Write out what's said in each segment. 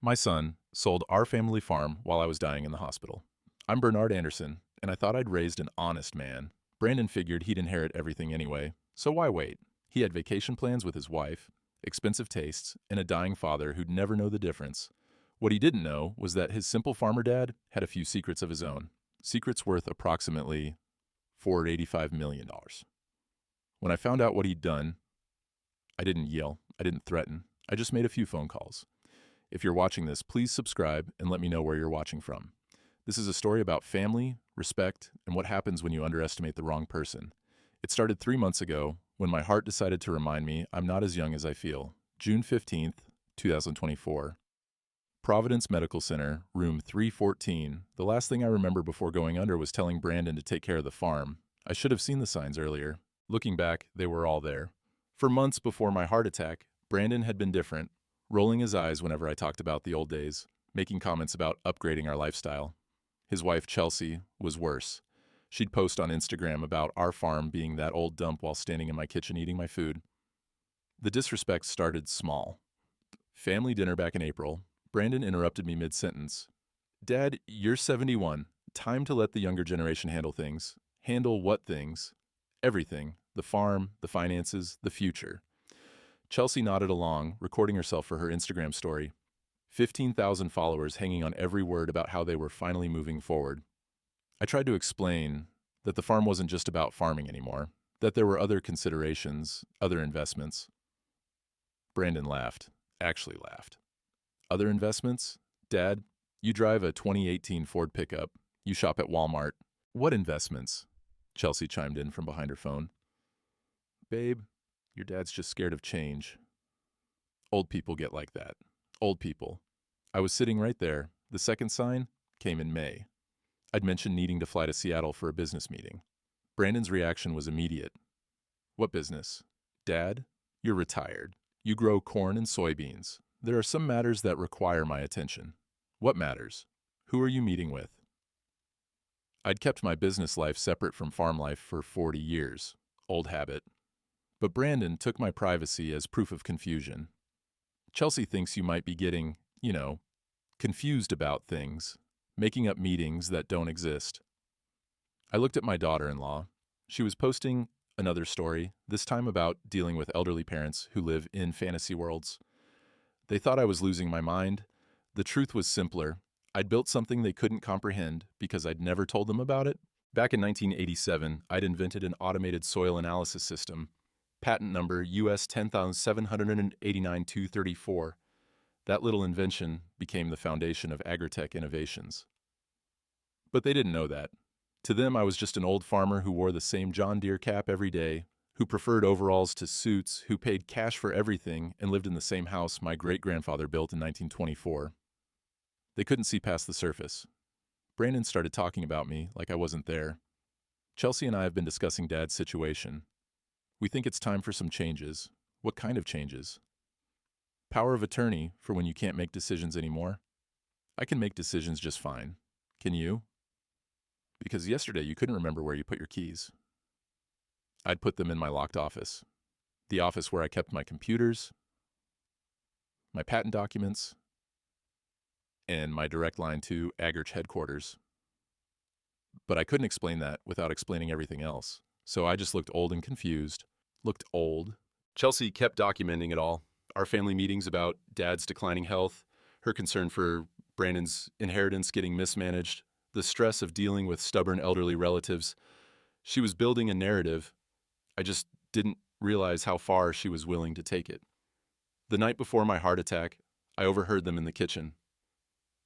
My son sold our family farm while I was dying in the hospital. I'm Bernard Anderson, and I thought I'd raised an honest man. Brandon figured he'd inherit everything anyway, so why wait? He had vacation plans with his wife, expensive tastes, and a dying father who'd never know the difference. What he didn't know was that his simple farmer dad had a few secrets of his own, secrets worth approximately $485 million. When I found out what he'd done, I didn't yell, I didn't threaten, I just made a few phone calls. If you're watching this, please subscribe and let me know where you're watching from. This is a story about family, respect, and what happens when you underestimate the wrong person. It started 3 months ago when my heart decided to remind me I'm not as young as I feel. June 15th, 2024. Providence Medical Center, room 314. The last thing I remember before going under was telling Brandon to take care of the farm. I should have seen the signs earlier. Looking back, they were all there. For months before my heart attack, Brandon had been different, rolling his eyes whenever I talked about the old days, making comments about upgrading our lifestyle. His wife, Chelsea, was worse. She'd post on Instagram about our farm being that old dump while standing in my kitchen eating my food. The disrespect started small. Family dinner back in April. Brandon interrupted me mid-sentence. "Dad, you're 71. Time to let the younger generation handle things." Handle what things? Everything. The farm, the finances, the future. Chelsea nodded along, recording herself for her Instagram story. 15,000 followers hanging on every word about how they were finally moving forward. I tried to explain that the farm wasn't just about farming anymore, that there were other considerations, other investments. Brandon laughed, actually laughed. Other investments? Dad, you drive a 2018 Ford pickup. You shop at Walmart. What investments? Chelsea chimed in from behind her phone. Babe, your dad's just scared of change. Old people get like that. Old people. I was sitting right there. The second sign came in May. I'd mentioned needing to fly to Seattle for a business meeting. Brandon's reaction was immediate. What business? Dad, you're retired. You grow corn and soybeans. There are some matters that require my attention. What matters? Who are you meeting with? I'd kept my business life separate from farm life for 40 years. Old habit. But Brandon took my privacy as proof of confusion. Chelsea thinks you might be getting, confused about things, making up meetings that don't exist. I looked at my daughter-in-law. She was posting another story, this time about dealing with elderly parents who live in fantasy worlds. They thought I was losing my mind. The truth was simpler. I'd built something they couldn't comprehend because I'd never told them about it. Back in 1987, I'd invented an automated soil analysis system. Patent number US 10,789-234. That little invention became the foundation of agritech innovations. But they didn't know that. To them, I was just an old farmer who wore the same John Deere cap every day, who preferred overalls to suits, who paid cash for everything, and lived in the same house my great-grandfather built in 1924. They couldn't see past the surface. Brandon started talking about me like I wasn't there. Chelsea and I have been discussing Dad's situation. We think it's time for some changes. What kind of changes? Power of attorney for when you can't make decisions anymore. I can make decisions just fine. Can you? Because yesterday you couldn't remember where you put your keys. I'd put them in my locked office. The office where I kept my computers, my patent documents, and my direct line to Agrich headquarters. But I couldn't explain that without explaining everything else. So I just looked old and confused. Looked old. Chelsea kept documenting it all. Our family meetings about Dad's declining health, her concern for Brandon's inheritance getting mismanaged, the stress of dealing with stubborn elderly relatives. She was building a narrative. I just didn't realize how far she was willing to take it. The night before my heart attack, I overheard them in the kitchen.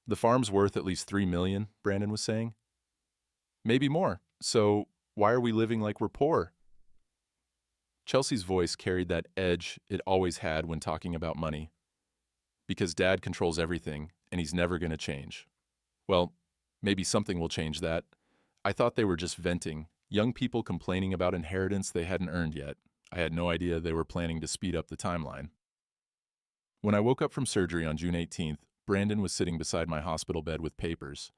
The farm's worth at least $3 million, Brandon was saying. Maybe more. So why are we living like we're poor? Chelsea's voice carried that edge it always had when talking about money. Because Dad controls everything, and he's never going to change. Well, maybe something will change that. I thought they were just venting, young people complaining about inheritance they hadn't earned yet. I had no idea they were planning to speed up the timeline. When I woke up from surgery on June 18th, Brandon was sitting beside my hospital bed with papers.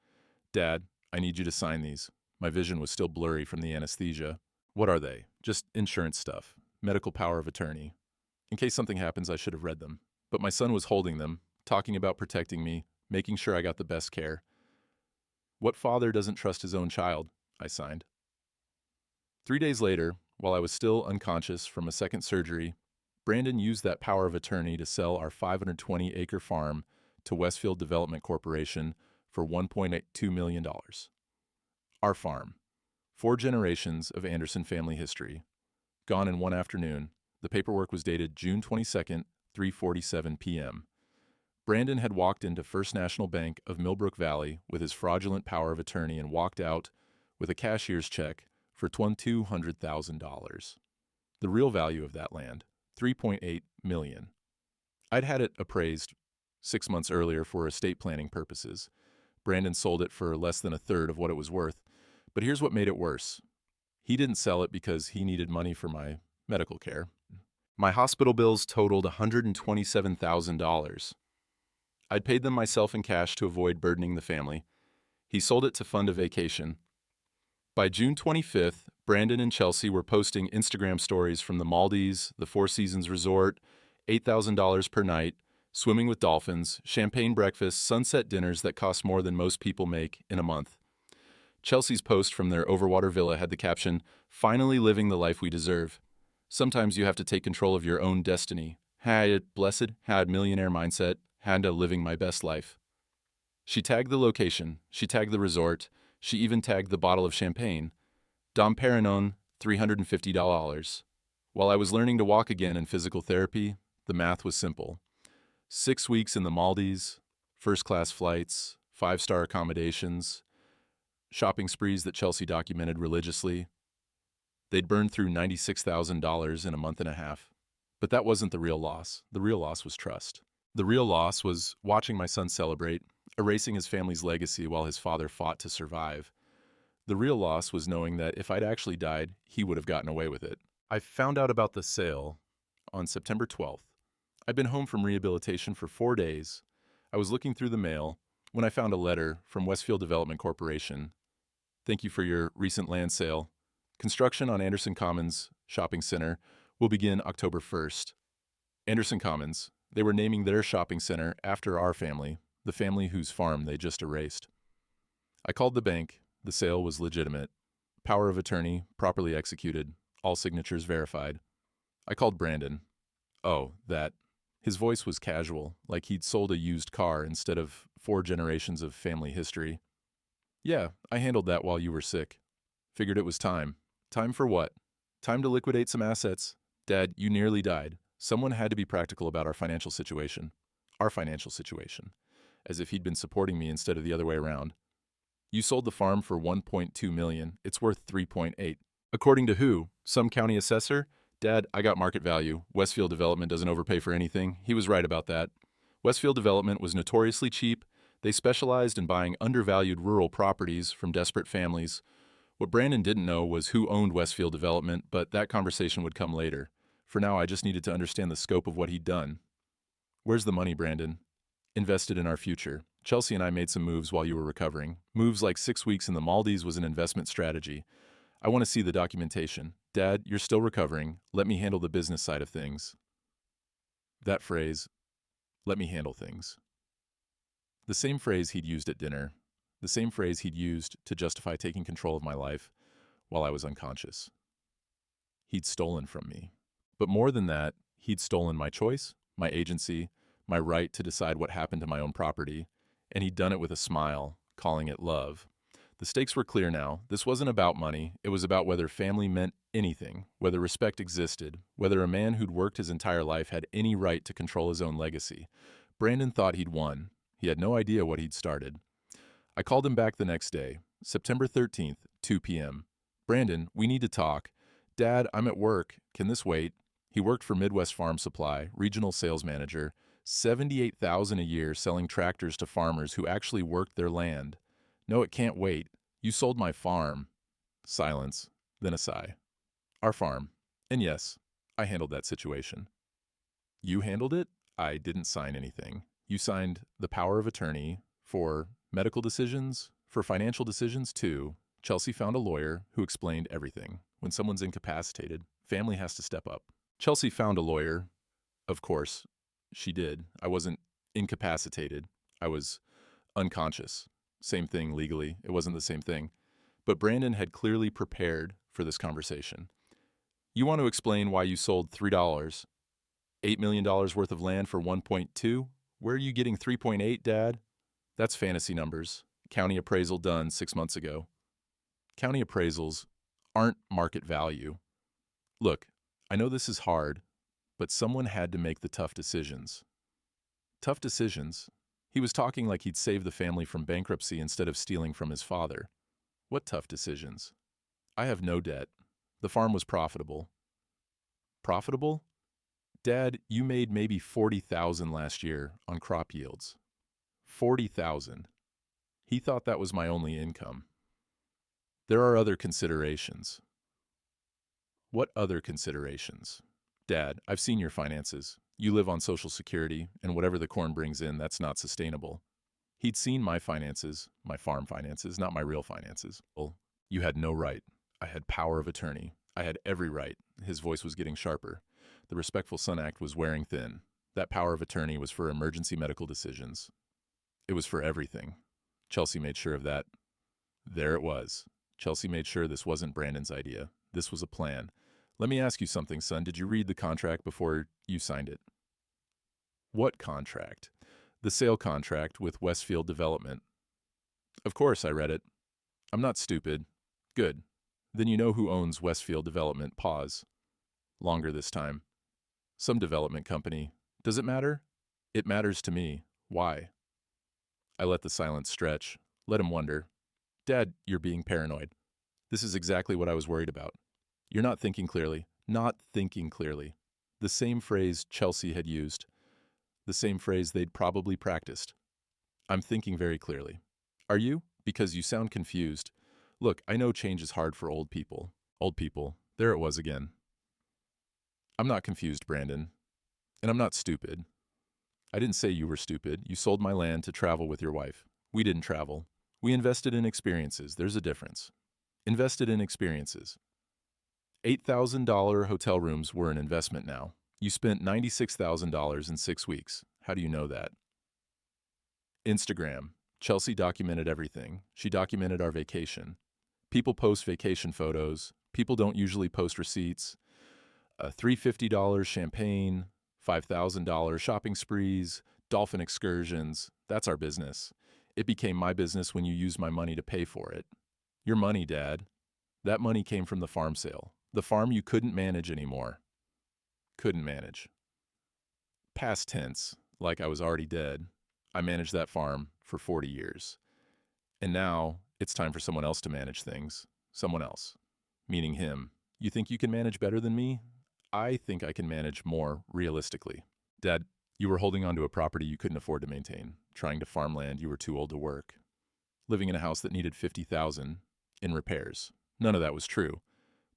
"Dad, I need you to sign these." My vision was still blurry from the anesthesia. "What are they?" "Just insurance stuff. Medical power of attorney. In case something happens, I should have read them." But my son was holding them, talking about protecting me, making sure I got the best care. What father doesn't trust his own child? I signed. 3 days later, while I was still unconscious from a second surgery, Brandon used that power of attorney to sell our 520-acre farm to Westfield Development Corporation for $1.2 million. Our farm. 4 generations of Anderson family history. Gone in one afternoon. The paperwork was dated June 22nd, 3:47 p.m. Brandon had walked into First National Bank of Millbrook Valley with his fraudulent power of attorney and walked out with a cashier's check for $200,000. The real value of that land, $3.8 million. I'd had it appraised 6 months earlier for estate planning purposes. Brandon sold it for less than a third of what it was worth. But here's what made it worse. He didn't sell it because he needed money for my medical care. My hospital bills totaled $127,000. I'd paid them myself in cash to avoid burdening the family. He sold it to fund a vacation. By June 25th, Brandon and Chelsea were posting Instagram stories from the Maldives, the Four Seasons Resort, $8,000 per night, swimming with dolphins, champagne breakfasts, sunset dinners that cost more than most people make in a month. Chelsea's post from their overwater villa had the caption, "Finally living the life we deserve. Sometimes you have to take control of your own destiny. Had millionaire mindset, had a living my best life." She tagged the location, she tagged the resort, she even tagged the bottle of champagne. Dom Perignon, $350. While I was learning to walk again in physical therapy, the math was simple. 6 weeks in the Maldives, first-class flights, 5-star accommodations, shopping sprees that Chelsea documented religiously. They'd burned through $96,000 in a month and a half. But that wasn't the real loss. The real loss was trust. The real loss was watching my son celebrate, erasing his family's legacy while his father fought to survive. The real loss was knowing that if I'd actually died, he would have gotten away with it. I found out about the sale on September 12th. I'd been home from rehabilitation for 4 days. I was looking through the mail when I found a letter from Westfield Development Corporation. "Thank you for your recent land sale. Construction on Anderson Commons Shopping Center will begin October 1st. Anderson Commons, they were naming their shopping center after our family, the family whose farm they just erased. I called the bank. The sale was legitimate. Power of attorney properly executed. All signatures verified. I called Brandon. Oh, that. His voice was casual, like he'd sold a used car instead of 4 generations of family history. "Yeah, I handled that while you were sick. Figured it was time. Time for what? Time to liquidate some assets. Dad, you nearly died. Someone had to be practical about our financial situation. Our financial situation. As if he'd been supporting me instead of the other way around. You sold the farm for $1.2 million. It's worth $3.8. According to who? Some county assessor? Dad, I got market value. Westfield Development doesn't overpay for anything. He was right about that. Westfield Development was notoriously cheap. They specialized in buying undervalued rural properties from desperate families. What Brandon didn't know was who owned Westfield Development, but that conversation would come later. For now, I just needed to understand the scope of what he'd done. Where's the money, Brandon? Invested in our future. Chelsea and I made some moves while you were recovering. Moves like 6 weeks in the Maldives was an investment strategy. I want to see the documentation. Dad, you're still recovering. Let me handle the business side of things." That phrase, "let me handle things." The same phrase he'd used at dinner. The same phrase he'd used to justify taking control of my life while I was unconscious. He'd stolen from me. But more than that, he'd stolen my choice, my agency, my right to decide what happened to my own property, and he'd done it with a smile, calling it love. The stakes were clear now. This wasn't about money. It was about whether family meant anything, whether respect existed, whether a man who'd worked his entire life had any right to control his own legacy. Brandon thought he'd won. He had no idea what he'd started. I called him back the next day, September 13th, 2 p.m. "Brandon, we need to talk." "Dad, I'm at work. Can this wait?" He worked for Midwest Farm Supply, regional sales manager, $78,000 a year selling tractors to farmers who actually worked their land. "No, it can't wait. You sold my farm." Silence, then a sigh. "Our farm. And yes, I handled that situation." "You handled it?" "I didn't sign anything. You signed the power of attorney for medical decisions, for financial decisions too." Chelsea found a lawyer who explained everything. When someone's incapacitated, family has to step up. Chelsea found a lawyer. Of course, she did. I wasn't Incapacitated. I was unconscious. Same thing legally. It wasn't the same thing. But Brandon had clearly prepared for this conversation. You want to explain why you sold $3, $8 million worth of land for 1.2? Where are you getting 3.8, Dad? That's fantasy numbers. County appraisal done 6 months ago. County appraisals aren't market value. Look, I know this is hard, but someone had to make the tough decisions. Tough decisions? He was talking like he'd save the family from bankruptcy instead of stealing from his father. What tough decisions? I have no debt. The farm was profitable. Profitable? Dad, you made maybe $40,000 last year on crop yields. $40,000. He thought that was my only income. There are other considerations. What other considerations? Dad, I've seen your finances. You live on Social Security, and whatever the corn brings in, that's not sustainable. He'd seen my finances, my farm finances, not my real finances. Well, you had no right. I had power of attorney. I had every right. His voice was getting sharper. The Respectful Son Act was wearing thin. That power of attorney was for emergency medical decisions. It was for everything. Chelsea made sure of that. There it was. Chelsea made sure this wasn't Brandon's idea. This was a plan. Let me ask you something, son. Did you read the contract before you signed it? What contract? The sale contract with Westfield Development. Of course I read it. I'm not stupid. Good. Then you know who owns Westfield Development. Pause. Longer this time. Some development company. Does it matter? It matters to me. Why? I let the silence stretch. Let him wonder. Dad, you're being paranoid. This is exactly what I was worried about. You're not thinking clearly. Not thinking clearly. The same phrase Chelsea had used. The same phrase they'd probably practiced. I'm thinking very clearly. Are you? Because you sound confused. Look, I know change is hard for old people. Old people. There it was again. I'm not confused, Brandon. And I'm not stupid. I didn't say you were stupid. You sold my land to travel with your wife. We didn't travel. We invested in experiences. There's a difference. Invested in experiences. $8,000 hotel rooms were an investment now. You spent $96,000 in 6 weeks. How do you know that? Instagram. Chelsea documented everything. She documented our vacation. People post vacation photos. People don't usually post receipts. $350 champagne, $5,000 shopping sprees, dolphin excursions. That's our business. It became my business when you used my money to pay for it. Your money, Dad. That money came from the farm sale. The farm you couldn't manage anymore. Couldn't manage. Past tense, like I was already dead. I managed that farm for 40 years. And now it's time for someone else to manage things. Someone else. Meaning him. You think you can manage better than me? I think I can manage more realistically. Dad, you were holding on to a property you couldn't afford to maintain, trying to farm land you were too old to work, living in a house that needed $50,000 in repairs. None of that was true,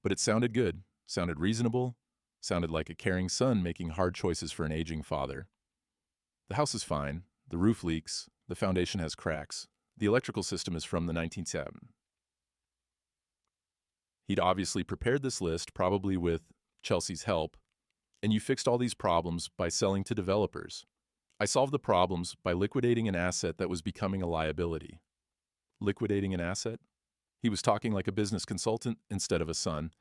but it sounded good, sounded reasonable, sounded like a caring son making hard choices for an aging father. The house is fine, the roof leaks, the foundation has cracks, the electrical system is from the 1970s. He'd obviously prepared this list, probably with Chelsea's help, and you fixed all these problems by selling to developers. I solved the problems by liquidating an asset that was becoming a liability. Liquidating an asset? He was talking like a business consultant instead of a son.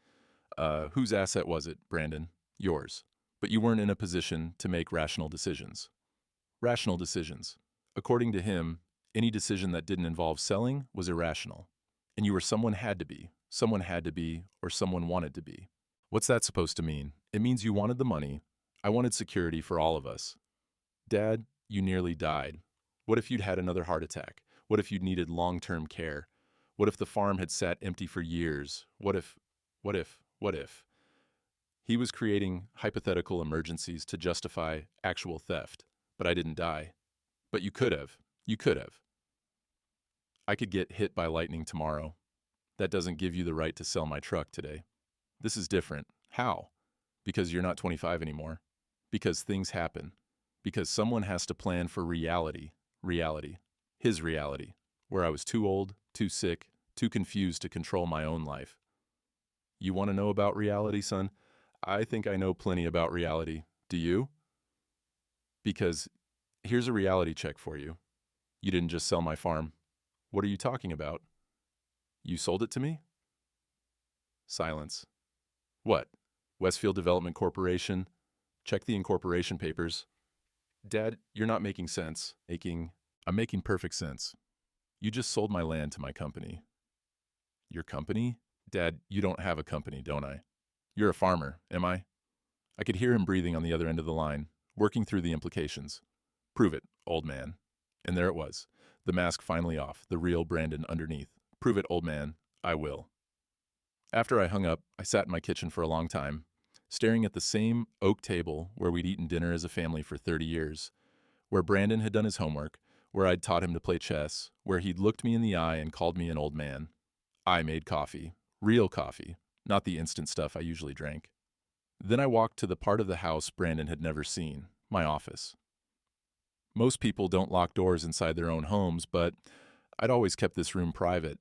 Whose asset was it, Brandon? Yours. But you weren't in a position to make rational decisions. Rational decisions. According to him, any decision that didn't involve selling was irrational. And you were someone had to be, or someone wanted to be. What's that supposed to mean? It means you wanted the money. I wanted security for all of us. Dad, you nearly died. What if you'd had another heart attack? What if you'd needed long-term care? What if the farm had sat empty for years? What if? He was creating hypothetical emergencies to justify actual theft, but I didn't die. But you could have. You could have. I could get hit by lightning tomorrow. That doesn't give you the right to sell my truck today. This is different. How? Because you're not 25 anymore. Because things happen. Because someone has to plan for reality. Reality. His reality. Where I was too old, too sick, too confused to control my own life. You want to know about reality, son? I think I know plenty about reality. Do you? Because Here's a reality check for you. You didn't just sell my farm. What are you talking about? You sold it to me? Silence. What? Westfield Development Corporation? Check the incorporation papers. Dad, you're not making sense. I'm making perfect sense. You just sold my land to my company. Your company? Dad, you don't have a company, don't I? You're a farmer, am I? I could hear him breathing on the other end of the line, working through the implications. Prove it, old man. And there it was, the mask finally off, the real Brandon underneath. Prove it, old man. I will. After I hung up, I sat in my kitchen for a long time, staring at the same oak table where we'd eaten dinner as a family for 30 years, where Brandon had done his homework, where I'd taught him to play chess, where he'd looked me in the eye and called me an old man. I made coffee. Real coffee, not the instant stuff I usually drank. Then I walked to the part of the house Brandon had never seen, my office. Most people don't lock doors inside their own homes, but I'd always kept this room private.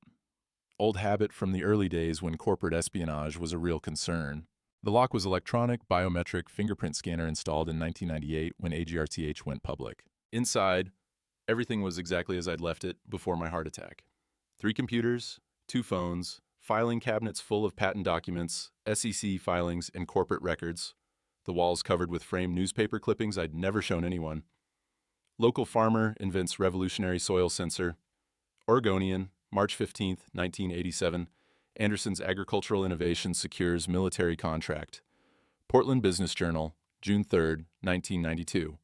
Old habit from the early days when corporate espionage was a real concern. The lock was electronic biometric fingerprint scanner installed in 1998 when AGRTH went public. Inside, everything was exactly as I'd left it before my heart attack. 3 computers, 2 phones, filing cabinets full of patent documents, SEC filings, and corporate records. The walls covered with framed newspaper clippings I'd never shown anyone. Local farmer invents revolutionary soil sensor. Oregonian, March 15, 1987. Anderson's agricultural innovation secures military contract. Portland Business Journal, June 3, 1992.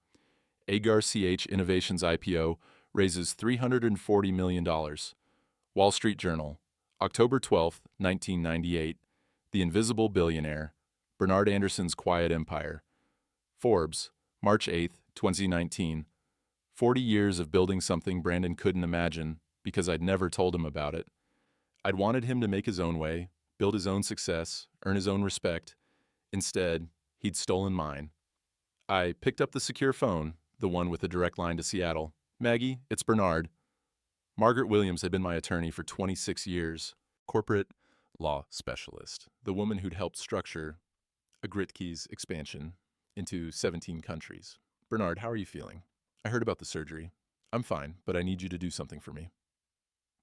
AGAR-CH Innovations IPO raises $340 million. Wall Street Journal, October 12, 1998. The Invisible Billionaire. Bernard Anderson's Quiet Empire. Forbes, March 8, 2019. 40 years of building something Brandon couldn't imagine because I'd never told him about it. I'd wanted him to make his own way, build his own success, earn his own respect. Instead, he'd stolen mine. I picked up the secure phone, the one with the direct line to Seattle. Maggie, it's Bernard. Margaret Williams had been my attorney for 26 years. Corporate law specialist. The woman who'd helped structure Agritke's expansion into 17 countries. Bernard, how are you feeling? I heard about the surgery. I'm fine, but I need you to do something for me.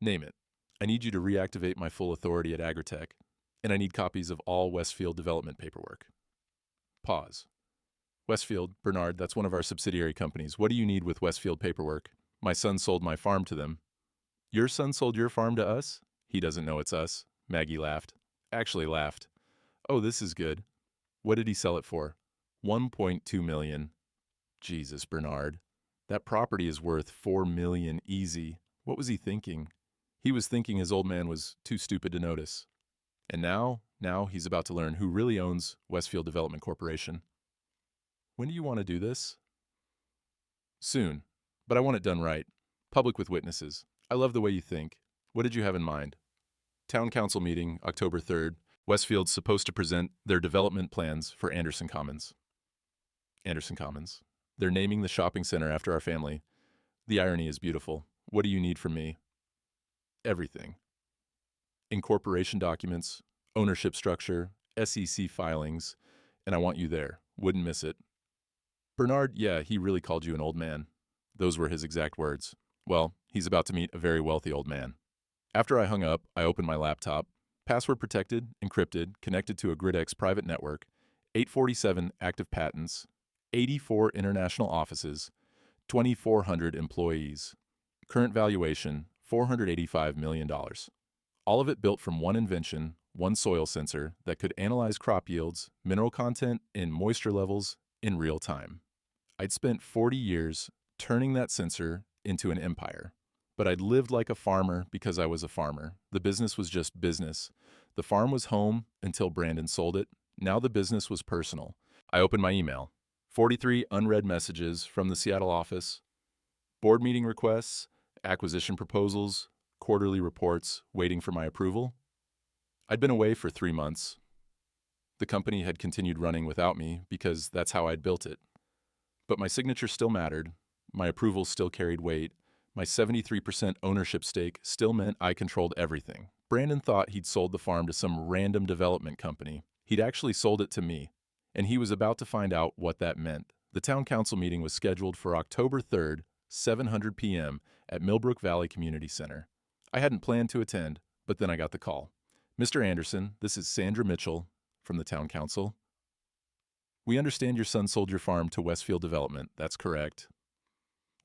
Name it. I need you to reactivate my full authority at Agritech, and I need copies of all Westfield development paperwork. Pause. Westfield, Bernard, that's one of our subsidiary companies. What do you need with Westfield paperwork? My son sold my farm to them. Your son sold your farm to us? He doesn't know it's us. Maggie laughed. Actually laughed. Oh, this is good. What did he sell it for? $1.2 million. Jesus, Bernard. That property is worth $4 million easy. What was he thinking? He was thinking his old man was too stupid to notice. And now he's about to learn who really owns Westfield Development Corporation. When do you want to do this? Soon, but I want it done right. Public with witnesses. I love the way you think. What did you have in mind? Town Council meeting, October 3rd. Westfield's supposed to present their development plans for Anderson Commons. Anderson Commons. They're naming the shopping center after our family. The irony is beautiful. What do you need from me? Everything. Incorporation documents, ownership structure, SEC filings, and I want you there. Wouldn't miss it. Bernard, yeah, he really called you an old man. Those were his exact words. Well, he's about to meet a very wealthy old man. After I hung up, I opened my laptop. Password protected, encrypted, connected to a GridX private network, 847 active patents, 84 international offices, 2,400 employees. Current valuation, $485 million. All of it built from one invention, one soil sensor that could analyze crop yields, mineral content, and moisture levels in real time. I'd spent 40 years turning that sensor into an empire. But I'd lived like a farmer because I was a farmer. The business was just business. The farm was home until Brandon sold it. Now the business was personal. I opened my email. 43 unread messages from the Seattle office. Board meeting requests, acquisition proposals, quarterly reports waiting for my approval. I'd been away for 3 months. The company had continued running without me because that's how I'd built it. But my signature still mattered. My approval still carried weight. My 73% ownership stake still meant I controlled everything. Brandon thought he'd sold the farm to some random development company. He'd actually sold it to me, and he was about to find out what that meant. The town council meeting was scheduled for October 3rd, 7:00 p.m. at Millbrook Valley Community Center. I hadn't planned to attend, but then I got the call. Mr. Anderson, this is Sandra Mitchell from the town council. We understand your son sold your farm to Westfield Development. That's correct.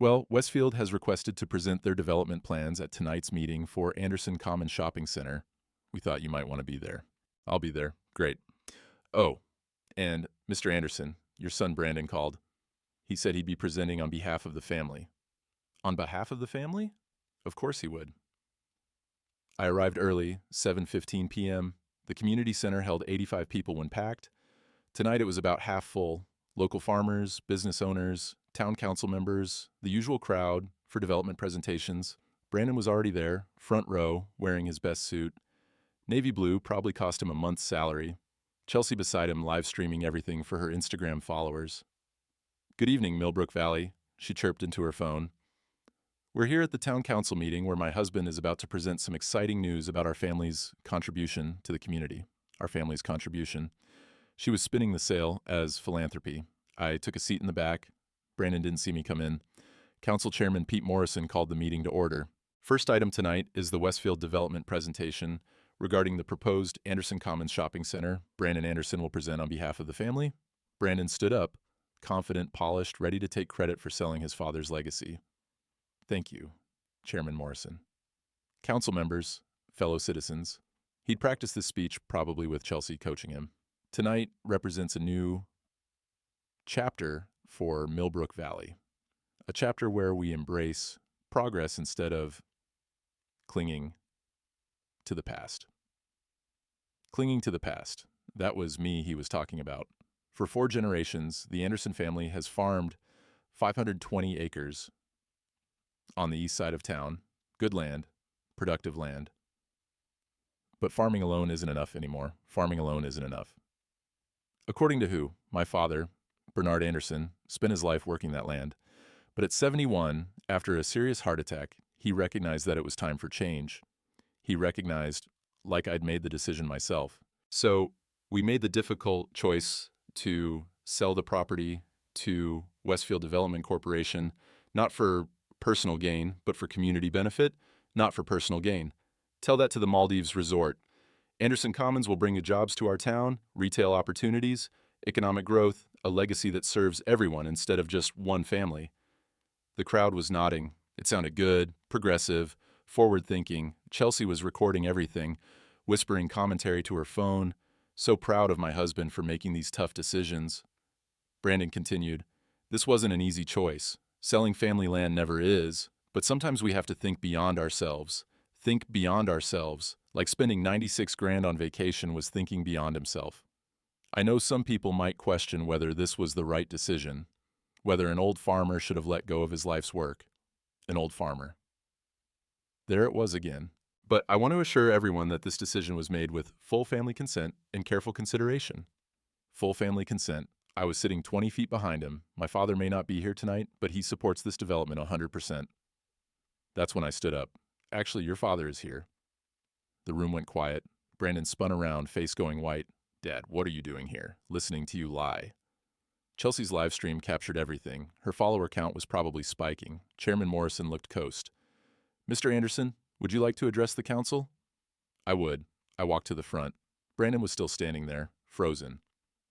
Well, Westfield has requested to present their development plans at tonight's meeting for Anderson Commons Shopping Center. We thought you might want to be there. I'll be there. Great. Oh, and Mr. Anderson, your son Brandon called. He said he'd be presenting on behalf of the family. On behalf of the family? Of course he would. I arrived early, 7:15 p.m. The community center held 85 people when packed. Tonight it was about half full. Local farmers, business owners, town council members, the usual crowd for development presentations. Brandon was already there, front row, wearing his best suit. Navy blue probably cost him a month's salary. Chelsea beside him live streaming everything for her Instagram followers. Good evening, Millbrook Valley, she chirped into her phone. We're here at the town council meeting where my husband is about to present some exciting news about our family's contribution to the community. Our family's contribution. She was spinning the sale as philanthropy. I took a seat in the back. Brandon didn't see me come in. Council Chairman Pete Morrison called the meeting to order. First item tonight is the Westfield Development presentation regarding the proposed Anderson Commons Shopping Center. Brandon Anderson will present on behalf of the family. Brandon stood up, confident, polished, ready to take credit for selling his father's legacy. Thank you, Chairman Morrison. Council members, fellow citizens, he'd practiced this speech probably with Chelsea coaching him. Tonight represents a new chapter for Millbrook Valley, a chapter where we embrace progress instead of clinging to the past. Clinging to the past. That was me he was talking about. For 4 generations, the Anderson family has farmed 520 acres on the east side of town. Good land, productive land. But farming alone isn't enough anymore. Farming alone isn't enough. According to who? My father, Bernard Anderson, spent his life working that land. But at 71, after a serious heart attack, he recognized that it was time for change. He recognized, like I'd made the decision myself. So we made the difficult choice to sell the property to Westfield Development Corporation, not for personal gain, but for community benefit, not for personal gain. Tell that to the Maldives Resort. Anderson Commons will bring jobs to our town, retail opportunities, economic growth, a legacy that serves everyone instead of just one family. The crowd was nodding. It sounded good, progressive, forward-thinking. Chelsea was recording everything, whispering commentary to her phone. So proud of my husband for making these tough decisions. Brandon continued, this wasn't an easy choice. Selling family land never is, but sometimes we have to think beyond ourselves. Think beyond ourselves, like spending 96 grand on vacation was thinking beyond himself. I know some people might question whether this was the right decision, whether an old farmer should have let go of his life's work. An old farmer. There it was again. But I want to assure everyone that this decision was made with full family consent and careful consideration. Full family consent. I was sitting 20 feet behind him. My father may not be here tonight, but he supports this development 100%. That's when I stood up. Actually, your father is here. The room went quiet. Brandon spun around, face going white. Dad, what are you doing here? Listening to you lie. Chelsea's live stream captured everything. Her follower count was probably spiking. Chairman Morrison looked coast. Mr. Anderson, would you like to address the council? I would. I walked to the front. Brandon was still standing there, frozen.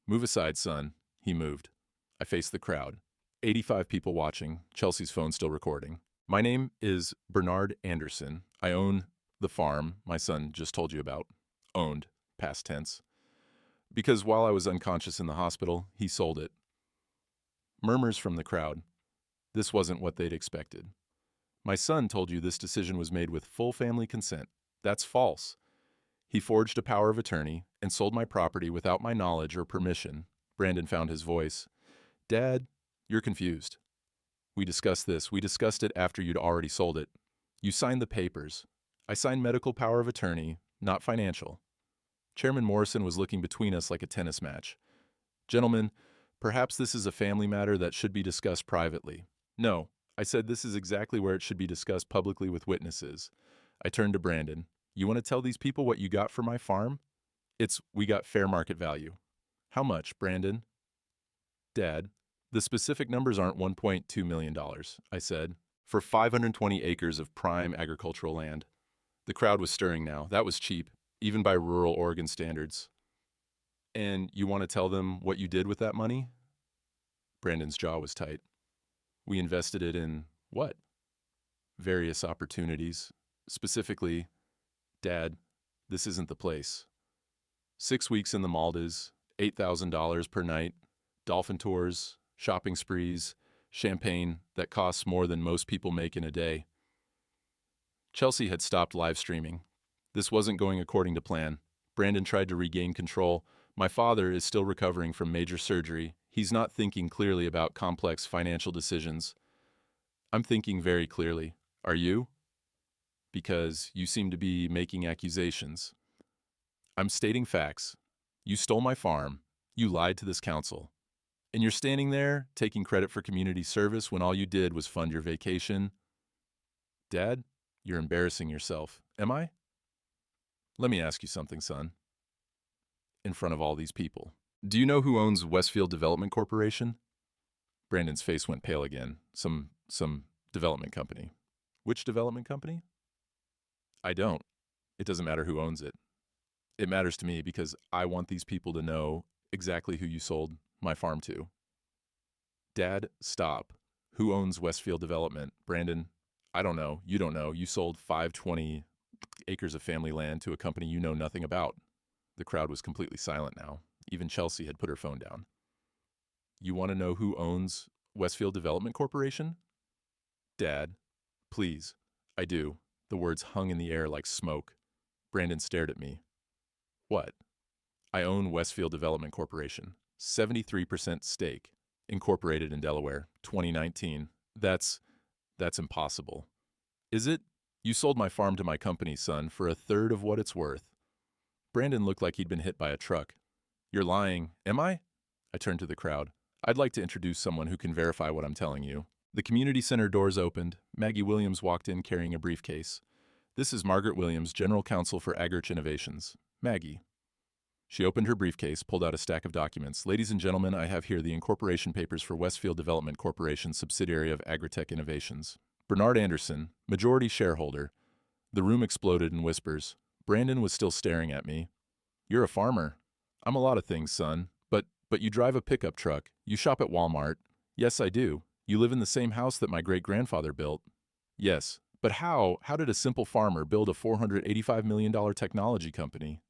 Move aside, son. He moved. I faced the crowd. 85 people watching, Chelsea's phone still recording. My name is Bernard Anderson. I own the farm my son just told you about. Owned, past tense. Because while I was unconscious in the hospital, he sold it. Murmurs from the crowd. This wasn't what they'd expected. My son told you this decision was made with full family consent. That's false. He forged a power of attorney and sold my property without my knowledge or permission. Brandon found his voice. Dad, you're confused. We discussed this. We discussed it after you'd already sold it. You signed the papers. I signed medical power of attorney, not financial. Chairman Morrison was looking between us like a tennis match. Gentlemen, perhaps this is a family matter that should be discussed privately. No, I said this is exactly where it should be discussed publicly with witnesses. I turned to Brandon. You want to tell these people what you got for my farm? We got fair market value. How much, Brandon? Dad, The specific numbers aren't $1.2 million, I said, for 520 acres of prime agricultural land. The crowd was stirring now. That was cheap, even by rural Oregon standards. And you want to tell them what you did with that money? Brandon's jaw was tight. We invested it in what? Various opportunities. Specifically, Dad, this isn't the place. 6 weeks in the Maldives, $8,000 per night, dolphin tours, shopping sprees, champagne that costs more than most people make in a day. Chelsea had stopped live streaming. This wasn't going according to plan. Brandon tried to regain control. My father is still recovering from major surgery. He's not thinking clearly about complex financial decisions. I'm thinking very clearly. Are you? Because you seem to be making accusations. I'm stating facts. You stole my farm. You lied to this council. And you're standing there taking credit for community service when all you did was fund your vacation. Dad, you're embarrassing yourself. Am I? Let me ask you something, son. In front of all these people. Do you know who owns Westfield Development Corporation? Brandon's face went pale again. Some development company. Which development company? I don't. It doesn't matter who owns it. It matters to me because I want these people to know exactly who you sold my farm to. Dad, stop. Who owns Westfield Development? Brandon, I don't know. You don't know. You sold 520 acres of family land to a company you know nothing about. The crowd was completely silent now. Even Chelsea had put her phone down. You want to know who owns Westfield Development Corporation? Dad, please. I do. The words hung in the air like smoke. Brandon stared at me. What? I own Westfield Development Corporation. 73% stake. Incorporated in Delaware. 2019. That's impossible. Is it? You sold my farm to my company, son, for a third of what it's worth. Brandon looked like he'd been hit by a truck. You're lying. Am I? I turned to the crowd. I'd like to introduce someone who can verify what I'm telling you. The community center doors opened. Maggie Williams walked in carrying a briefcase. This is Margaret Williams, General Counsel for Agrich Innovations. Maggie. She opened her briefcase, pulled out a stack of documents. Ladies and gentlemen, I have here the incorporation papers for Westfield Development Corporation, subsidiary of Agritech Innovations. Bernard Anderson, majority shareholder. The room exploded in whispers. Brandon was still staring at me. You're a farmer. I'm a lot of things, son. But you drive a pickup truck. You shop at Walmart. Yes, I do. You live in the same house that my great-grandfather built. Yes, but how did a simple farmer build a $485 million technology company?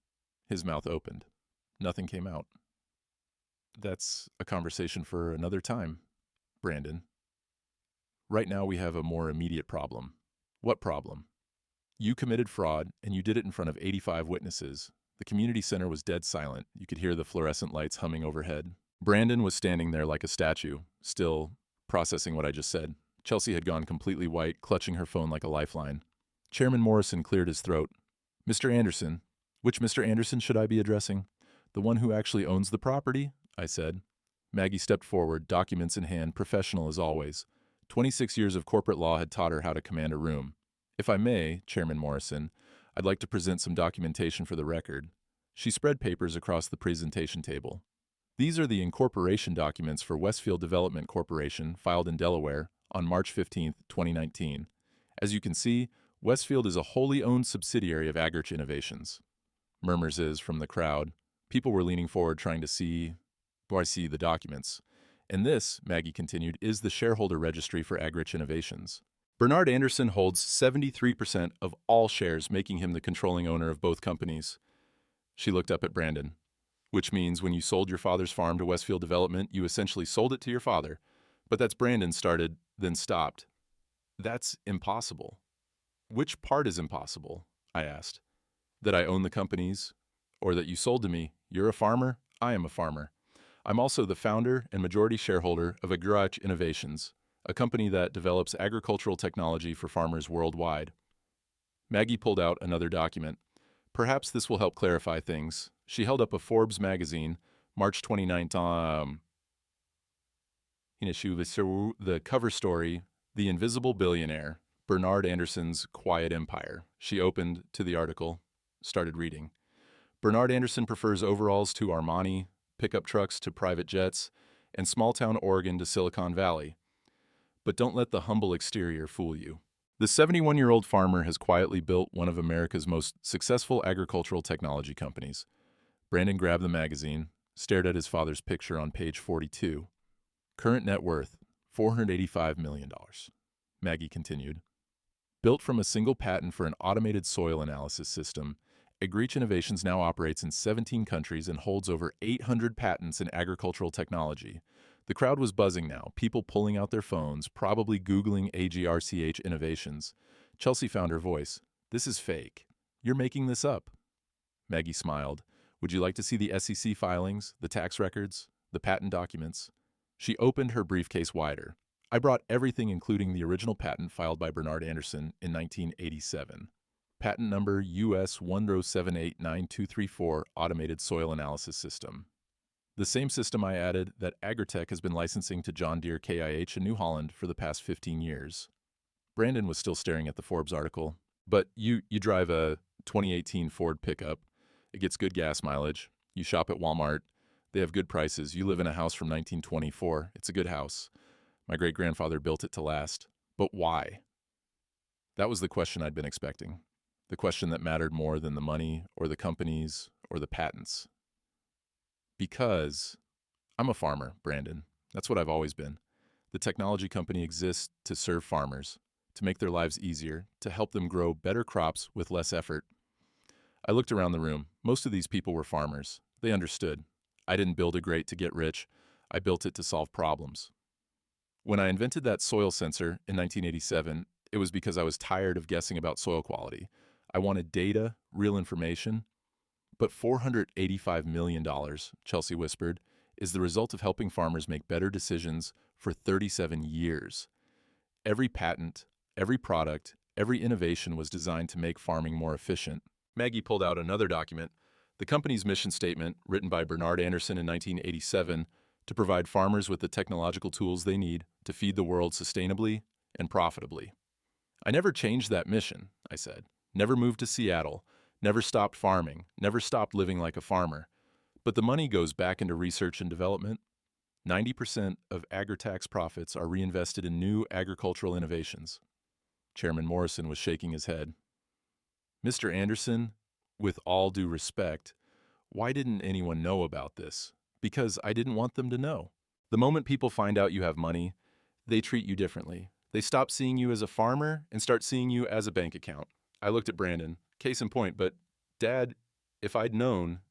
His mouth opened. Nothing came out. That's a conversation for another time, Brandon. Right now we have a more immediate problem. What problem? You committed fraud, and you did it in front of 85 witnesses. The community center was dead silent. You could hear the fluorescent lights humming overhead. Brandon was standing there like a statue, still processing what I just said. Chelsea had gone completely white, clutching her phone like a lifeline. Chairman Morrison cleared his throat. Mr. Anderson. Which Mr. Anderson should I be addressing? The one who actually owns the property? I said. Maggie stepped forward, documents in hand, professional as always. 26 years of corporate law had taught her how to command a room. If I may, Chairman Morrison, I'd like to present some documentation for the record. She spread papers across the presentation table. These are the incorporation documents for Westfield Development Corporation, filed in Delaware on March 15, 2019. As you can see, Westfield is a wholly owned subsidiary of Agrich Innovations. Murmurs from the crowd. People were leaning forward trying to see the documents. And this, Maggie continued, is the shareholder registry for Agrich Innovations. Bernard Anderson holds 73% of all shares, making him the controlling owner of both companies. She looked up at Brandon. Which means when you sold your father's farm to Westfield Development, you essentially sold it to your father. But that's Brandon started, then stopped. That's impossible. Which part is impossible? I asked. That I own the companies, or that you sold to me. You're a farmer, I am a farmer. I'm also the founder and majority shareholder of Agrich Innovations, a company that develops agricultural technology for farmers worldwide. Maggie pulled out another document. Perhaps this will help clarify things. She held up a Forbes magazine, March 29th. The cover story, The Invisible Billionaire, Bernard Anderson's Quiet Empire. She opened to the article, started reading. Bernard Anderson prefers overalls to Armani, pickup trucks to private jets, and small-town Oregon to Silicon Valley. But don't let the humble exterior fool you. The 71-year-old farmer has quietly built one of America's most successful agricultural technology companies. Brandon grabbed the magazine, stared at his father's picture on page 42. Current net worth, $485 million. Maggie continued. Built from a single patent for an automated soil analysis system, Agrich Innovations now operates in 17 countries and holds over 800 patents in agricultural technology. The crowd was buzzing now, people pulling out their phones, probably Googling AGRCH Innovations. Chelsea found her voice. This is fake. You're making this up. Maggie smiled. Would you like to see the SEC filings, the tax records, the patent documents? She opened her briefcase wider. I brought everything including the original patent filed by Bernard Anderson in 1987. Patent number US 10789234 Automated Soil Analysis System. The same system I added that Agritech has been licensing to John Deere KIH in New Holland for the past 15 years. Brandon was still staring at the Forbes article. But you drive a 2018 Ford pickup. It gets good gas mileage. You shop at Walmart. They have good prices. You live in a house from 1924. It's a good house. My great-grandfather built it to last. But why? That was the question I'd been expecting. The question that mattered more than the money or the companies or the patents. Because I'm a farmer, Brandon. That's what I've always been. The technology company exists to serve farmers, to make their lives easier, to help them grow better crops with less effort. I looked around the room. Most of these people were farmers. They understood. I didn't build a great to get rich. I built it to solve problems. When I invented that soil sensor in 1987, it was because I was tired of guessing about soil quality. I wanted data, real information. But $485 million, Chelsea whispered, is the result of helping farmers make better decisions for 37 years. Every patent, every product, every innovation was designed to make farming more efficient. Maggie pulled out another document, the company's mission statement, written by Bernard Anderson in 1987, to provide farmers with the technological tools they need to feed the world sustainably and profitably. I never changed that mission, I said. Never moved to Seattle. Never stopped farming, never stopped living like a farmer. But the money goes back into research and development. 90% of agri-tax profits are reinvested in new agricultural innovations. Chairman Morrison was shaking his head. Mr. Anderson, with all due respect, why didn't anyone know about this? Because I didn't want them to know. The moment people find out you have money, they treat you differently. They stop seeing you as a farmer and start seeing you as a bank account. I looked at Brandon. Case in point, but Dad, if you'd known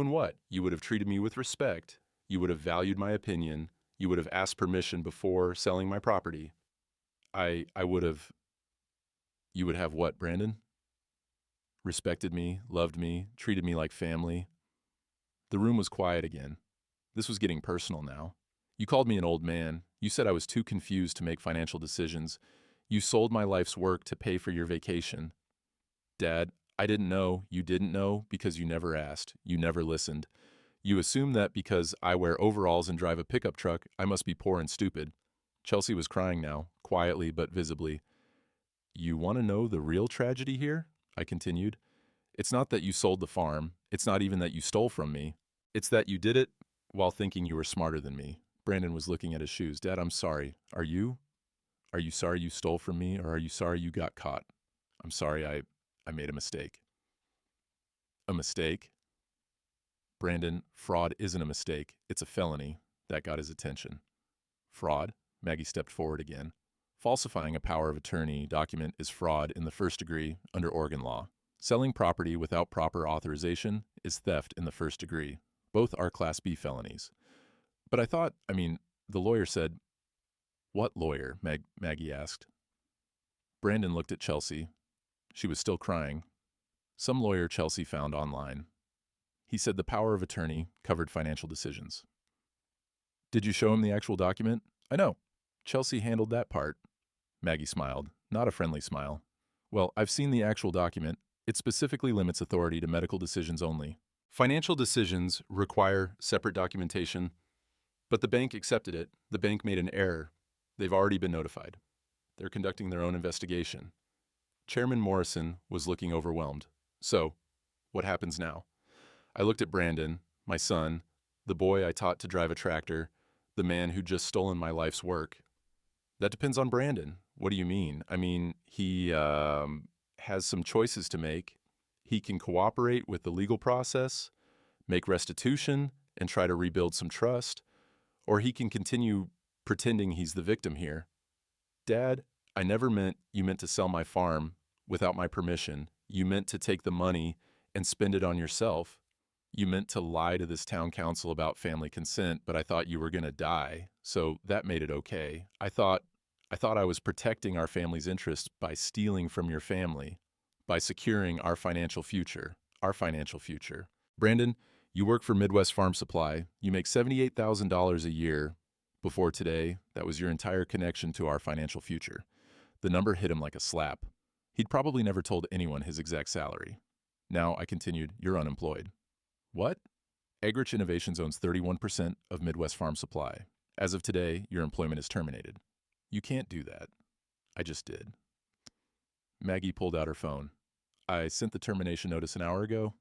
what? You would have treated me with respect. You would have valued my opinion. You would have asked permission before selling my property. You would have what, Brandon? Respected me, loved me, treated me like family. The room was quiet again. This was getting personal now. You called me an old man. You said I was too confused to make financial decisions. You sold my life's work to pay for your vacation. Dad, I didn't know you didn't know because you never asked. You never listened. You assumed that because I wear overalls and drive a pickup truck, I must be poor and stupid. Chelsea was crying now, quietly but visibly. You want to know the real tragedy here? I continued. It's not that you sold the farm. It's not even that you stole from me. It's that you did it while thinking you were smarter than me. Brandon was looking at his shoes. Dad, I'm sorry. Are you? Are you sorry you stole from me, or are you sorry you got caught? I'm sorry I made a mistake. A mistake? Brandon, fraud isn't a mistake. It's a felony. That got his attention. Fraud? Maggie stepped forward again. Falsifying a power of attorney document is fraud in the first degree under Oregon law. Selling property without proper authorization is theft in the first degree. Both are Class B felonies. But I thought, the lawyer said, What lawyer? Maggie asked. Brandon looked at Chelsea. She was still crying. Some lawyer Chelsea found online. He said the power of attorney covered financial decisions. Did you show him the actual document? I know. Chelsea handled that part. Maggie smiled, not a friendly smile. Well, I've seen the actual document. It specifically limits authority to medical decisions only. Financial decisions require separate documentation, but the bank accepted it. The bank made an error. They've already been notified. They're conducting their own investigation. Chairman Morrison was looking overwhelmed. So, what happens now? I looked at Brandon, my son, the boy I taught to drive a tractor, The man who just stolen my life's work. That depends on Brandon. What do you mean? I mean, he has some choices to make. He can cooperate with the legal process, make restitution, and try to rebuild some trust, or he can continue pretending he's the victim here. Dad, I never meant you meant to sell my farm without my permission. You meant to take the money and spend it on yourself. You meant to lie to this town council about family consent, but I thought you were going to die, so that made it okay. I thought I was protecting our family's interests by stealing from your family, by securing our financial future. Brandon, you work for Midwest Farm Supply. You make $78,000 a year. Before today, that was your entire connection to our financial future. The number hit him like a slap. He'd probably never told anyone his exact salary. Now, I continued, you're unemployed. What? Agrich Innovations owns 31% of Midwest Farm Supply. As of today, your employment is terminated. You can't do that. I just did. Maggie pulled out her phone. I sent the termination notice an hour ago.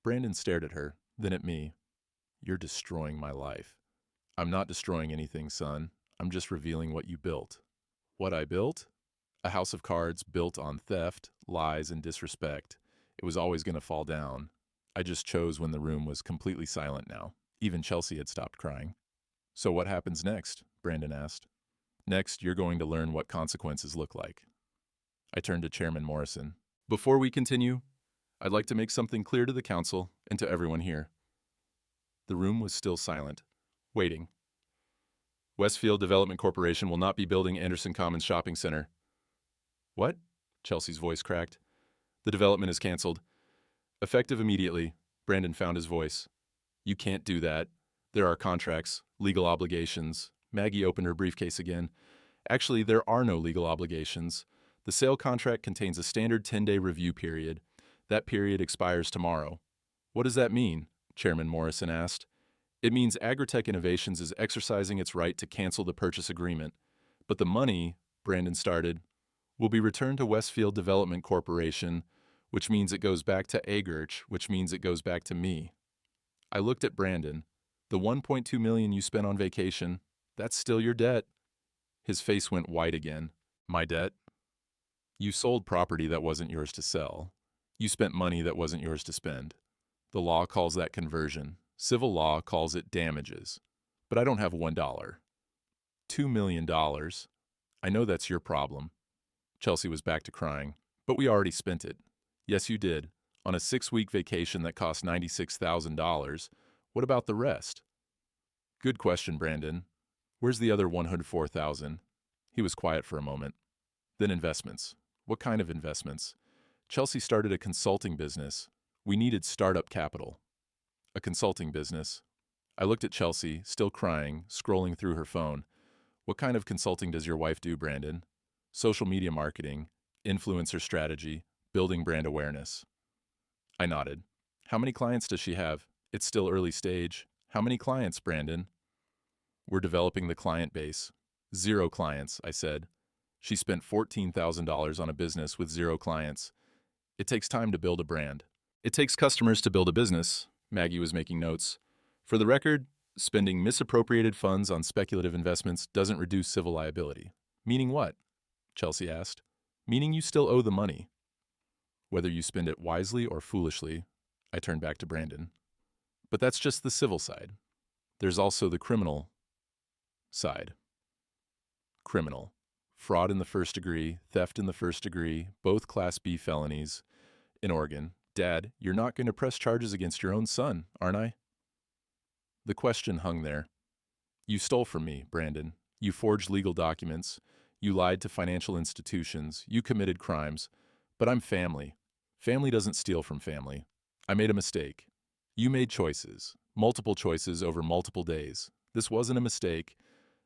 Brandon stared at her, then at me. You're destroying my life. I'm not destroying anything, son. I'm just revealing what you built. What I built? A house of cards built on theft, lies, and disrespect. It was always going to fall down. I just chose when the room was completely silent now. Even Chelsea had stopped crying. So what happens next? Brandon asked. Next, you're going to learn what consequences look like. I turned to Chairman Morrison. Before we continue, I'd like to make something clear to the council and to everyone here. The room was still silent, waiting. Westfield Development Corporation will not be building Anderson Commons Shopping Center. What? Chelsea's voice cracked. The development is canceled. Effective immediately, Brandon found his voice. You can't do that. There are contracts, legal obligations. Maggie opened her briefcase again. Actually, there are no legal obligations. The sale contract contains a standard 10-day review period. That period expires tomorrow. What does that mean? Chairman Morrison asked. It means Agritech Innovations is exercising its right to cancel the purchase agreement. But the money, Brandon started, will be returned to Westfield Development Corporation, which means it goes back to Agrich, which means it goes back to me. I looked at Brandon. The $1.2 million you spent on vacation, that's still your debt. His face went white again. My debt? You sold property that wasn't yours to sell. You spent money that wasn't yours to spend. The law calls that conversion. Civil law calls it damages. But I don't have $1. $2 million. I know that's your problem. Chelsea was back to crying. But we already spent it. Yes, you did. On a 6-week vacation that cost $96,000. What about the rest? Good question, Brandon. Where's the other $104,000? He was quiet for a moment. Then investments. What kind of investments? Chelsea started a consulting business. We needed startup capital. A consulting business. I looked at Chelsea, still crying, scrolling through her phone. What kind of consulting does your wife do, Brandon? Social media marketing, influencer strategy, building brand awareness. I nodded. How many clients does she have? It's still early stage. How many clients, Brandon? We're developing the client base. 0 clients, I said. She spent $14,000 on a business with 0 clients. It takes time to build a brand. It takes customers to build a business. Maggie was making notes. For the record, spending misappropriated funds on speculative investments doesn't reduce civil liability. Meaning what? Chelsea asked. Meaning you still owe the money. Whether you spend it wisely or foolishly, I turned back to Brandon. But that's just the civil side. There's also the criminal side. Criminal. Fraud in the first degree, theft in the first degree, both Class B felonies. In Oregon, Dad, you're not going to press charges against your own son, aren't I? The question hung there. You stole from me, Brandon. You forged legal documents. You lied to financial institutions. You committed crimes. But I'm family. Family doesn't steal from family. I made a mistake. You made choices. Multiple choices over multiple days. This wasn't a mistake.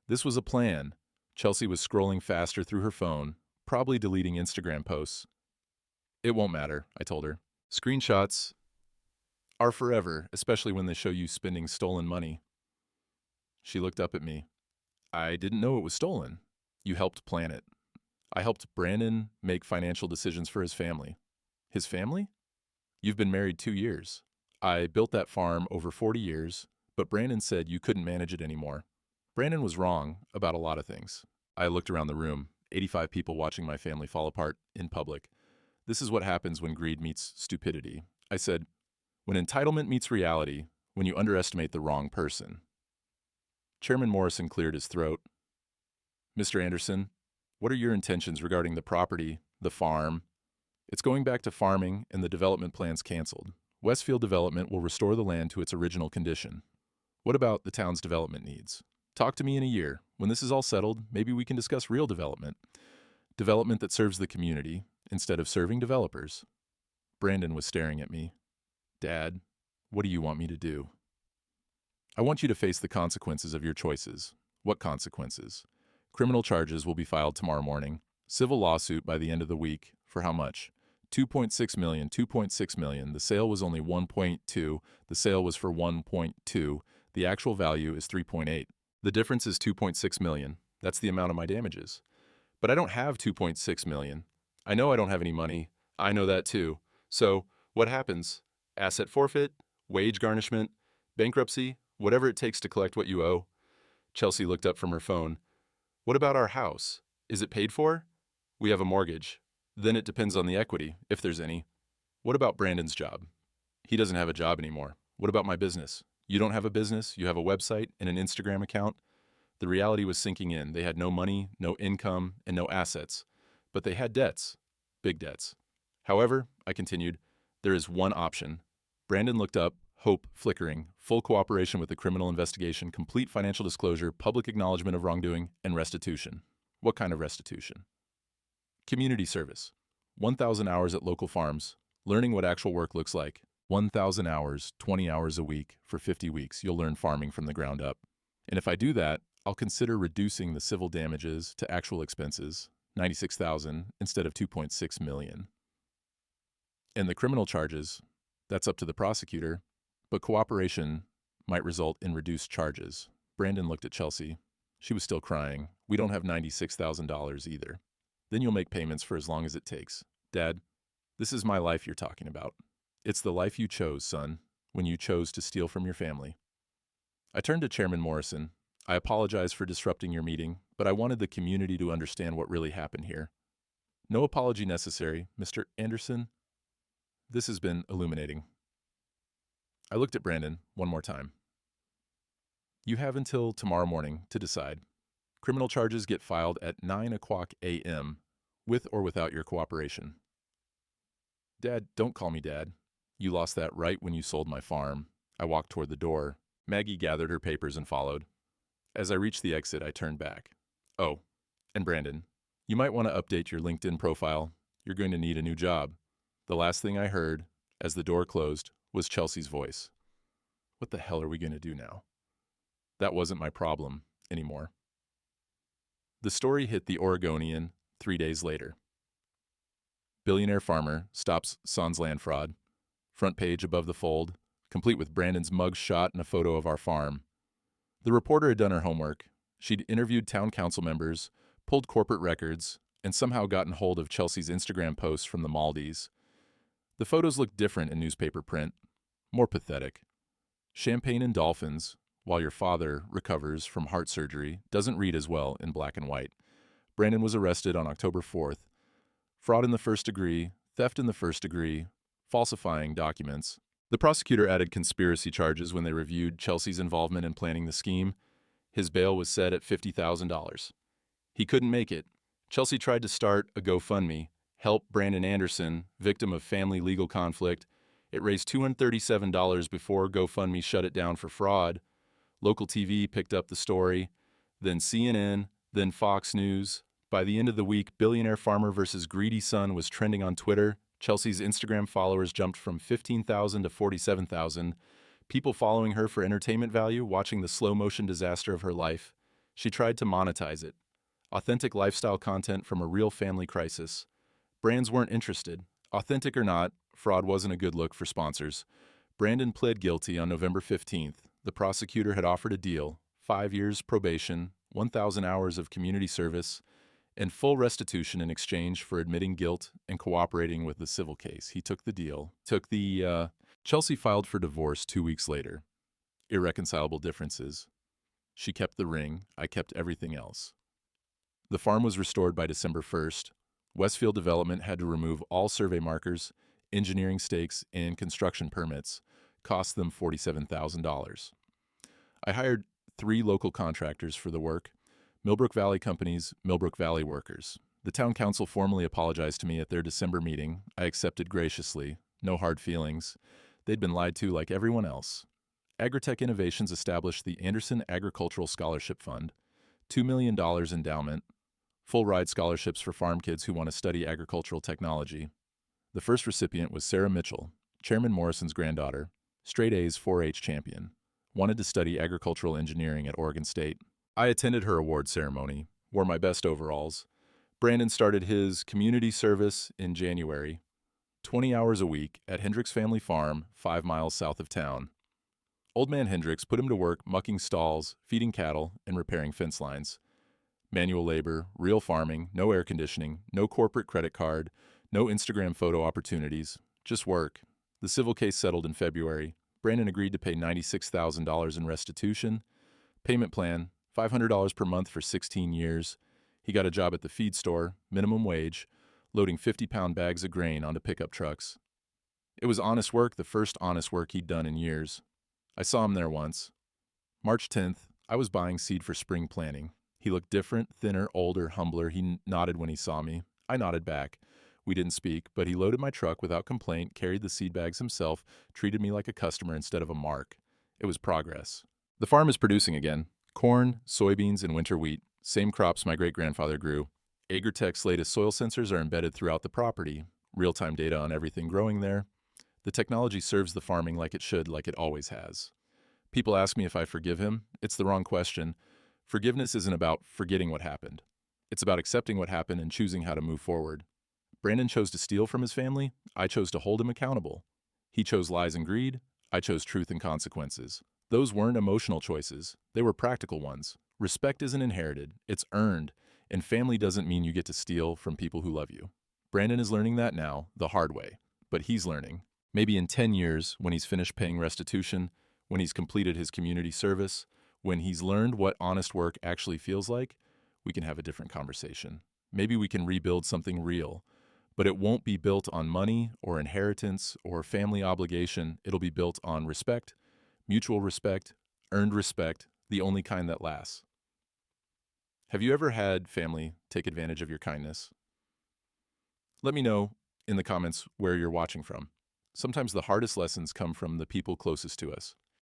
This was a plan. Chelsea was scrolling faster through her phone, probably deleting Instagram posts. It won't matter, I told her. Screenshots are forever, especially when they show you spending stolen money. She looked up at me. I didn't know it was stolen. You helped plan it. I helped Brandon make financial decisions for his family. His family? You've been married 2 years. I built that farm over 40 years, but Brandon said you couldn't manage it anymore. Brandon was wrong about a lot of things. I looked around the room, 85 people watching my family fall apart in public. This is what happens when greed meets stupidity. I said, when entitlement meets reality, when you underestimate the wrong person. Chairman Morrison cleared his throat. Mr. Anderson, what are your intentions regarding the property, the farm? It's going back to farming and the development plan's canceled. Westfield Development will restore the land to its original condition. What about the town's development needs? Talk to me in a year. When this is all settled, maybe we can discuss real development. Development that serves the community instead of serving developers. Brandon was staring at me. Dad, what do you want me to do? I want you to face the consequences of your choices. What consequences? Criminal charges will be filed tomorrow morning. Civil lawsuit by the end of the week. For how much? 2.6 million, 2.6 million. The sale was only 1.2. The sale was for 1.2. The actual value is 3.8. The difference is 2.6 million. That's the amount of my damages. But I don't have 2.6 million. I know I don't have any money. I know that too. So what happens? Asset forfeit, wage garnishment, bankruptcy, whatever it takes to collect what you owe. Chelsea looked up from her phone. What about our house? Is it paid for? We have a mortgage. Then it depends on the equity, if there's any. What about Brandon's job? He doesn't have a job anymore. What about my business? You don't have a business, you have a website and an Instagram account. The reality was sinking in. They had no money, no income, and no assets. But they had debts, big debts. However, I continued, there is one option. Brandon looked up, hope flickering, full cooperation with the criminal investigation, complete financial disclosure, public acknowledgement of wrongdoing, and restitution. What kind of restitution? Community service. 1,000 hours at local farms, learning what actual work looks like. 1,000 hours, 20 hours a week, for 50 weeks, you'll learn farming from the ground up. And if I do that, I'll consider reducing the civil damages to actual expenses, $96,000 instead of $2.6 million. And the criminal charges, that's up to the prosecutor, but cooperation might result in reduced charges. Brandon looked at Chelsea. She was still crying. We don't have $96,000 either. Then you'll make payments for as long as it takes. Dad, this is my life you're talking about. It's the life you chose, son, when you chose to steal from your family. I turned to Chairman Morrison. I apologize for disrupting your meeting, but I wanted the community to understand what really happened here. No apology necessary, Mr. Anderson. This has been illuminating. I looked at Brandon one more time. You have until tomorrow morning to decide. Criminal charges get filed at 9:00 a.m., with or without your cooperation. Dad, don't call me Dad. You lost that right when you sold my farm. I walked toward the door. Maggie gathered her papers and followed. As I reached the exit, I turned back. Oh, and Brandon, you might want to update your LinkedIn profile. You're going to need a new job. The last thing I heard, as the door closed, was Chelsea's voice. What the hell are we going to do now? That wasn't my problem anymore. The story hit the Oregonian 3 days later. Billionaire farmer stops son's land fraud. Front page above the fold, complete with Brandon's mug shot and a photo of our farm. The reporter had done her homework. She'd interviewed town council members, pulled corporate records, and somehow gotten hold of Chelsea's Instagram posts from the Maldives. The photos looked different in newspaper print, more pathetic. Champagne and dolphins, while your father recovers from heart surgery, doesn't read as well in black and white. Brandon was arrested on October 4th. Fraud in the first degree, theft in the first degree, falsifying documents. The prosecutor added conspiracy charges when they reviewed Chelsea's involvement in planning the scheme. His bail was set at $50,000. He couldn't make it. Chelsea tried to start a GoFundMe, help Brandon Anderson, victim of family legal conflict. It raised $237 before GoFundMe shut it down for fraud. Local TV picked up the story, then CNN, then Fox News. By the end of the week, billionaire farmer versus greedy son was trending on Twitter. Chelsea's Instagram followers jumped from 15,000 to 47,000. People following her for entertainment value, watching the slow-motion disaster of her life. She tried to monetize it. Authentic lifestyle content from a real family crisis. Brands weren't interested. Authentic or not, fraud wasn't a good look for sponsors. Brandon pled guilty on November 15th. The prosecutor had offered a deal, 5 years probation, 1,000 hours of community service, and full restitution in exchange for admitting guilt and cooperating with the civil case. He took the deal. Chelsea filed for divorce 2 weeks later. Irreconcilable differences. She kept the ring, I kept everything else. The farm was restored by December 1st. Westfield Development had to remove all survey markers, engineering stakes, and construction permits. Cost them $47,000. I hired 3 local contractors for the work, Millbrook Valley Companies, Millbrook Valley workers. The town council formally apologized to me at their December meeting. I accepted graciously. No hard feelings. They'd been lied to like everyone else. Agritech Innovations established the Anderson Agricultural Scholarship Fund, $2 million endowment, full ride scholarships for farm kids who want to study agricultural technology. The first recipient was Sarah Mitchell, Chairman Morrison's granddaughter, straight A's 4-H champion, wanted to study agricultural engineering at Oregon State. I attended her award ceremony, wore my best overalls. Brandon started his community service in January, 20 hours a week at Hendricks Family Farm, 5 miles south of town. Old man Hendricks put him to work mucking stalls, feeding cattle, and repairing fence lines. Manual labor, real farming, no air conditioning, no corporate credit card, no Instagram photo opportunities, just work. The civil case settled in February. Brandon agreed to pay $96,000 in restitution. Payment plan, $500 per month for 16 years. He got a job at the feed store, minimum wage, loading 50-pound bags of grain onto pickup trucks. It was honest work, the first honest work he'd done in years. I saw him there once. March 10th, I was buying seed for spring planting. He looked different, thinner, older, humbler. He nodded when he saw me. I nodded back. We didn't speak, but he loaded my truck without complaint, carried the seed bags himself, treated me like a customer instead of a mark. It was progress. The farm is producing again. Corn, soybeans, and winter wheat. Same crops my great-grandfather grew. Agritech's latest soil sensors are embedded throughout the property. Real-time data on everything growing there. The technology serves the farming like it should, like it always has. People ask me if I forgive him. It's the wrong question. Forgiveness isn't about forgetting what happened. It's about accepting what happened and choosing how to move forward. Brandon chose to steal from his family. I chose to hold him accountable. He chose lies and greed. I chose truth and consequences. Those weren't emotional choices. They were practical ones. Respect isn't inherited. It's earned. And family doesn't mean you get to steal from people who love you. Brandon is learning that now, the hard way. But he's learning. Maybe in 10 years, when he's finished paying restitution, when he's completed his community service, when he's learned what honest work actually feels like, we can have a different conversation. Maybe we can rebuild something real, but it won't be built on money or inheritance or family obligation. It'll be built on respect, mutual respect, earned respect, the only kind that lasts. Have you ever had family take advantage of your kindness? Let me know in the comments where you're watching from. Sometimes the hardest lessons come from the people closest to us.